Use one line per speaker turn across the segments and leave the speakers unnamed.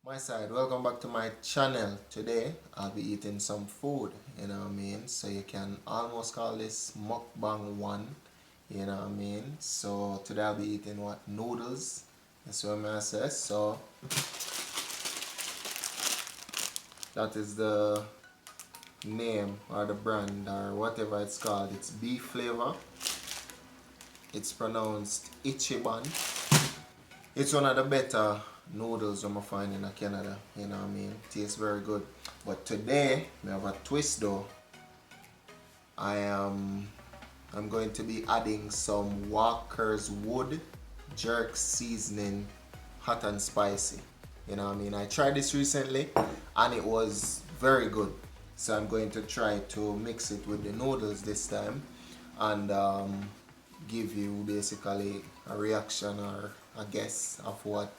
My side, welcome back to my channel. Today I'll be eating some food, you know what I mean? So you can almost call this mukbang one, you know what I mean? So today I'll be eating what? Noodles. That's what I say. So that is the name or the brand or whatever it's called. It's beef flavor. It's pronounced Ichiban. It's one of the better noodles I'm find in Canada, you know what I mean? Tastes very good. But today, we have a twist though. I'm going to be adding some Walker's Wood jerk seasoning, hot and spicy. You know what I mean? I tried this recently and it was very good. So I'm going to try to mix it with the noodles this time and give you basically a reaction or a guess of what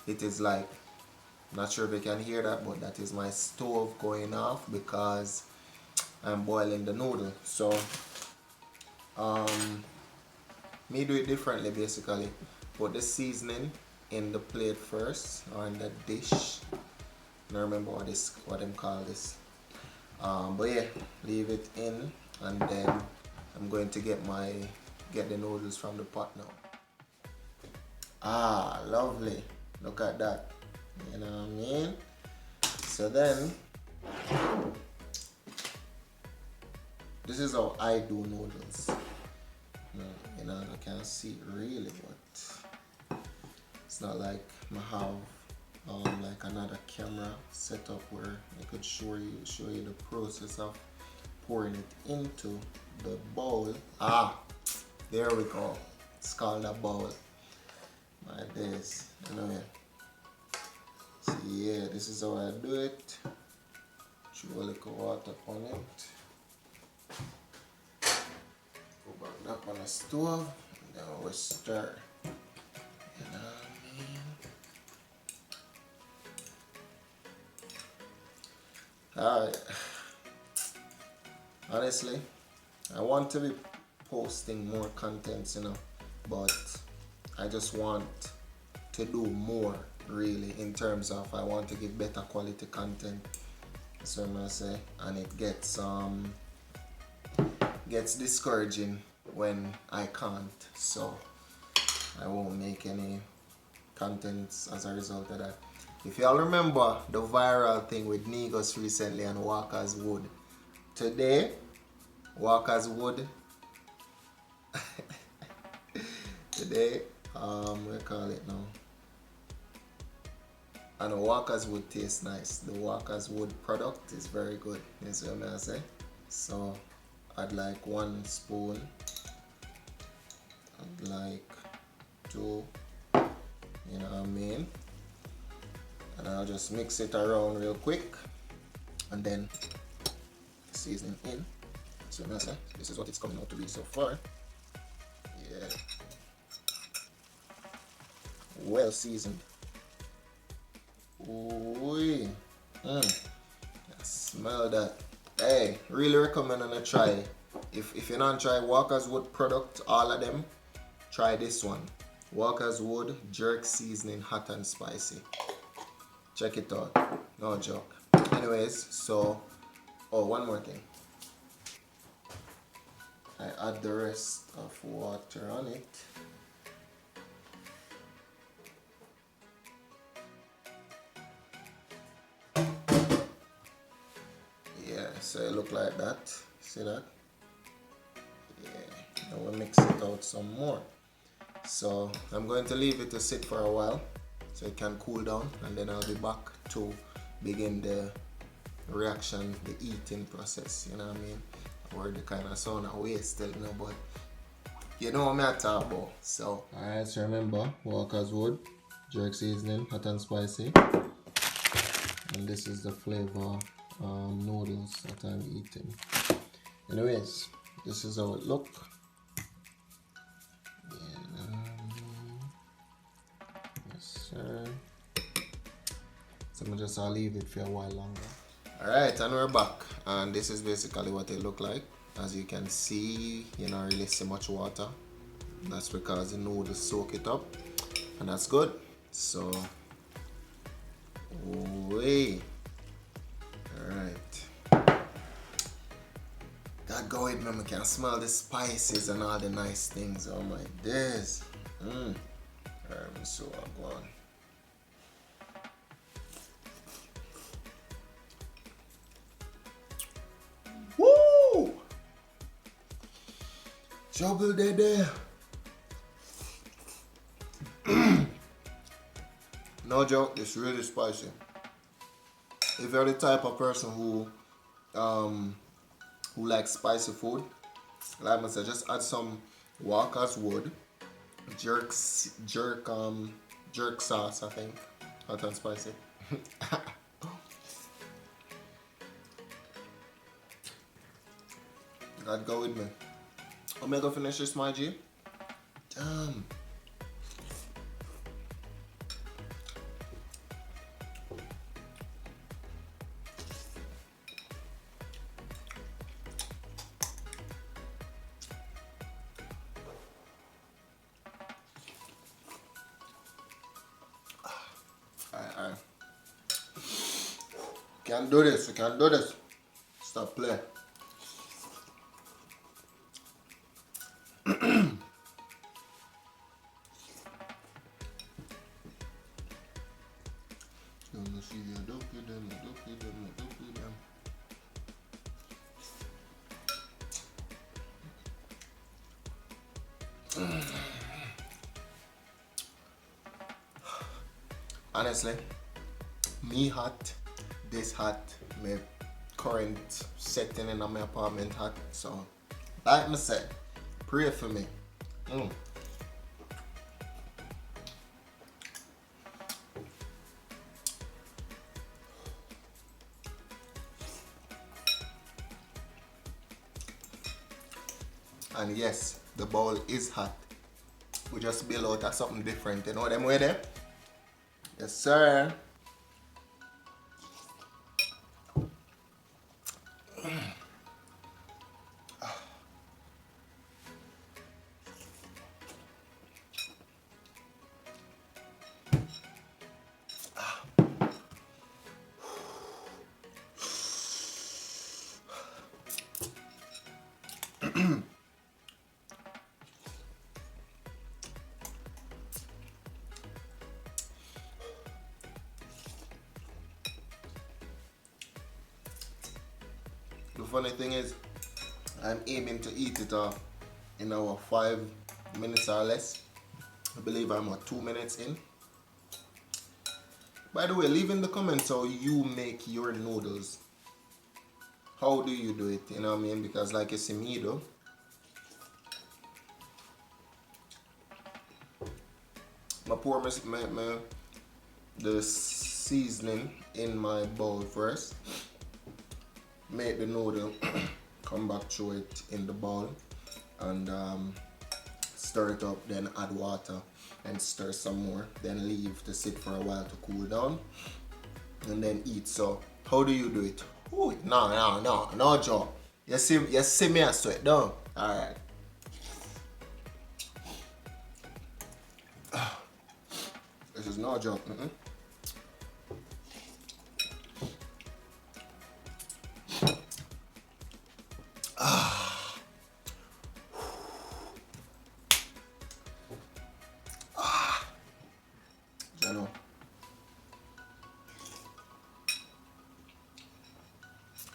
it is like. Not sure if you can hear that, but that is my stove going off because I'm boiling the noodle. So me do it differently basically. Put the seasoning in the plate first or in the dish. I don't remember what them call this. But yeah, leave it in and then I'm going to get the noodles from the pot now. Ah, lovely. Look at that. You know what I mean? So then, this is how I do noodles. You know, I can't see it really, but it's not like I have like another camera set up where I could show you the process of pouring it into the bowl. Ah, there we go. It's called a bowl. Like this. Anyway. So yeah, this is how I do it. Throw a little water on it. Go back up on the stove. And then we stir. You know what I mean? Alright. Honestly, I want to be posting more contents, you know, but I just want to do more really in terms of I want to give better quality content. That's what I'm gonna say. And it gets discouraging when I can't. So I won't make any contents as a result of that. If y'all remember the viral thing with Negos recently and Walker's Wood. Today, Walker's Wood today, we call it now. And the Walker's Wood tastes nice. The Walker's Wood product is very good. That's what I'm gonna say. So I'd like 1 spoon. I'd like 2. You know what I mean? And I'll just mix it around real quick. And then season in. So I'm gonna say this is what it's coming out to be so far. Yeah. Well seasoned. Ooh, smell that. Hey, really recommend on a try. If you don't try Walker's Wood product, all of them, try this one. Walker's Wood jerk seasoning, hot and spicy. Check it out. No joke. Anyways, so one more thing. I add the rest of water on it. So it look like that. See that? Yeah. Now we'll mix it out some more. So I'm going to leave it to sit for a while so it can cool down, and then I'll be back to begin the reaction, the eating process. You know what I mean? Or the kind of sound of waste still, you know, but you know what I'm talking about. So alright, so remember Walker's Wood, jerk seasoning, hot and spicy. And this is the flavor noodles that I'm eating. Anyways, this is how it look. Yes, sir. So I'll leave it for a while longer. Alright, and we're back, and this is basically what it look like. As you can see, you don't really see much water. That's because the noodles soak it up, and that's good. So with me. I can smell the spices and all the nice things. Oh my days. So I'm going. Woo! Trouble there. No joke, it's really spicy. If you're the type of person who likes spicy food, like I said, just add some Walker's Wood, jerk sauce, I think. Hot and spicy. God go with me. I'm gonna finish this, my G. Damn. Alright. Can't do this, you can't do this. Stop playing. Honestly, me hot, this hot, my current setting in my apartment hot, so like I said, pray for me. And yes, the bowl is hot. We just build out of something different, you know them way there? Yes, sir. The funny thing is, I'm aiming to eat it in our 5 minutes or less. I believe I'm 2 minutes in. By the way, leave in the comments how you make your noodles. How do you do it? You know what I mean? Because like you see me though. I pour the seasoning in my bowl first. Make the noodle, come back through it in the bowl and stir it up, then add water and stir some more, then leave to sit for a while to cool down and then eat. So how do you do it? Ooh, no joke. You see me I sweat down. Alright. This is no joke. You know.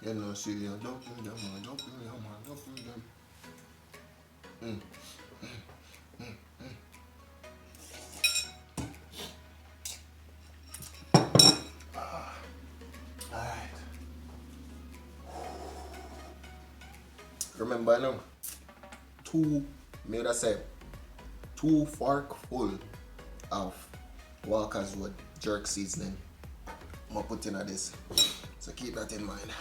You know, see, you don't do them, don't do them. Alright. Remember now, 2 fork full of Walker's Wood jerk seasoning. I'm gonna put in this. So keep that in mind.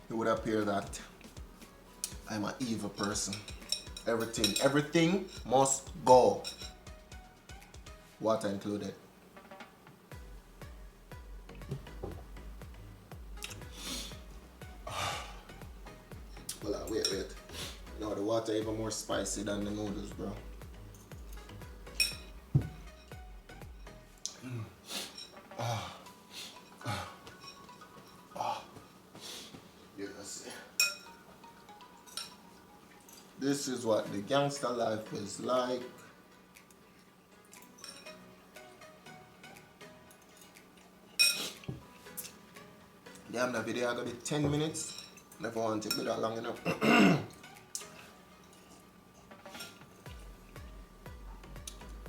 It would appear that I'm an evil person Everything must go. Water included. Well, wait. No, the water even more spicy than the noodles, bro. Yes. This is what the gangster life is like. Damn, that video gonna be 10 minutes. Never want it to be that long enough.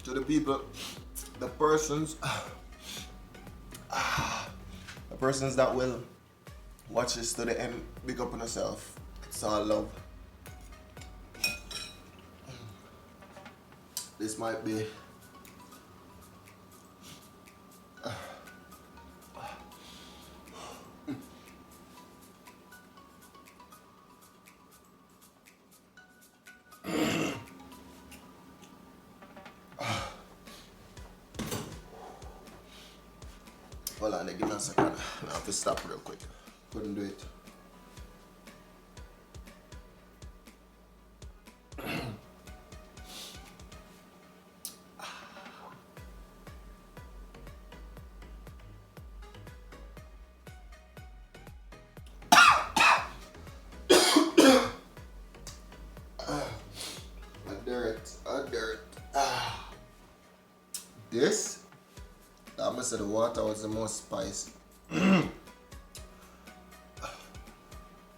To the people, the persons that will watch this to the end, big up on yourself. It's all love. This might be hold on, give me a second. I have to stop real quick. Couldn't do it. A dirt. This, I must say the water was the most spicy. The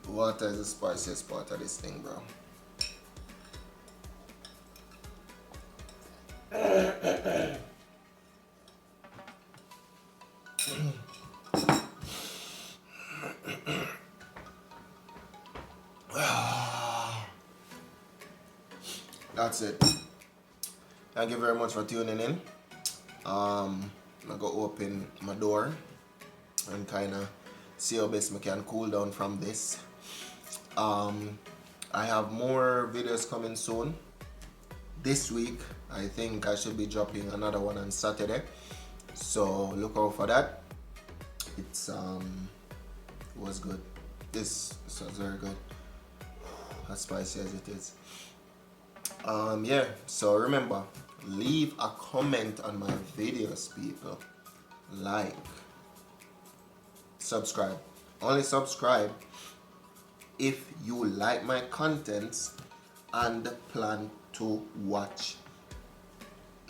water is the spiciest part of this thing, bro. That's it. Thank you very much for tuning in. I'm gonna open my door and kind of see how best I can cool down from this. I have more videos coming soon. This week, I think I should be dropping another one on Saturday. So look out for that. It's it was good. This was very good. As spicy as it is. Yeah, so remember, leave a comment on my videos, people. Like, subscribe. Only subscribe if you like my contents and plan to watch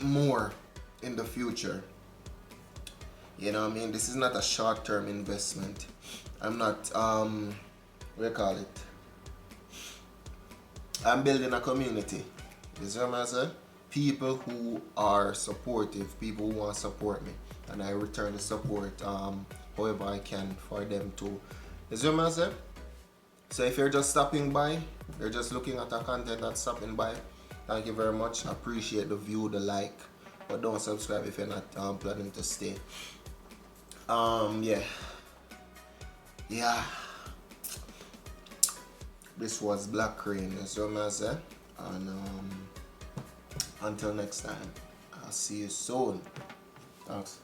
more in the future. You know what I mean? This is not a short-term investment. I'm not what do you call it? I'm building a community. You see what I said? People who are supportive, people who want to support me, and I return the support however I can for them too. You see what I said? So if you're just stopping by, you're just looking at our content and stopping by, thank you very much. I appreciate the view, the like, but don't subscribe if you're not planning to stay. Yeah. This was Black Crane, you see what I said? And until next time, I'll see you soon. Thanks.